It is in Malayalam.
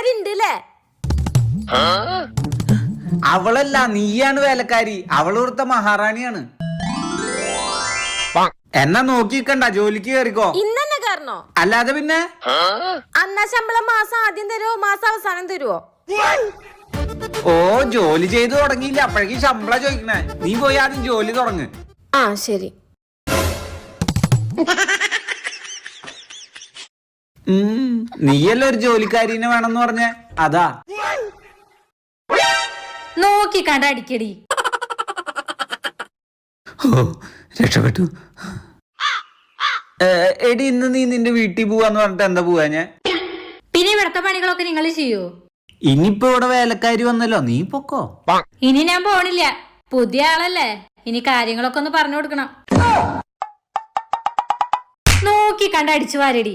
വേലക്കാരി ഉണ്ടല്ലേ? അവളല്ല, നീയാണ് വേലക്കാരി. അവളൊരുത്ത മഹാറാണിയാണ്. എന്നാ നോക്കിക്കണ്ട, ജോലിക്ക് കയറിക്കോ. ഇന്നെ കയറണോ? അല്ലാതെ പിന്നെ അന്നാ ശമ്പളം മാസം ആദ്യം തരുവോ മാസം അവസാനം തരുവോ? ഓ, ജോലി ചെയ്ത് തുടങ്ങിയില്ല, അപ്പോഴേക്കും ശമ്പളം ചോദിക്കണേ. നീ പോയി ആദ്യം ജോലി തുടങ്ങ്. ആ ശരി. നീയല്ല ഒരു ജോലിക്കാരീനെ വേണമെന്ന് പറഞ്ഞ. അതാ നോക്കി കണ്ട അടിക്കടി. ഓ, രക്ഷപ്പെട്ടു. എടി, ഇന്ന് നീ നിന്റെ വീട്ടിൽ പോവാന്ന് പറഞ്ഞിട്ട് എന്താ പോവാ? ഞാൻ പിന്നെ ഇവിടത്തെ പണികളൊക്കെ നിങ്ങൾ ചെയ്യൂ. ഇനിയിപ്പോ ഇവിടെ വേലക്കാരി വന്നല്ലോ, നീ പൊക്കോ. ഇനി ഞാൻ പോണില്ല, പുതിയ ആളല്ലേ, ഇനി കാര്യങ്ങളൊക്കെ ഒന്ന് പറഞ്ഞു കൊടുക്കണം. നോക്കി കണ്ട അടിച്ചു വാരടി.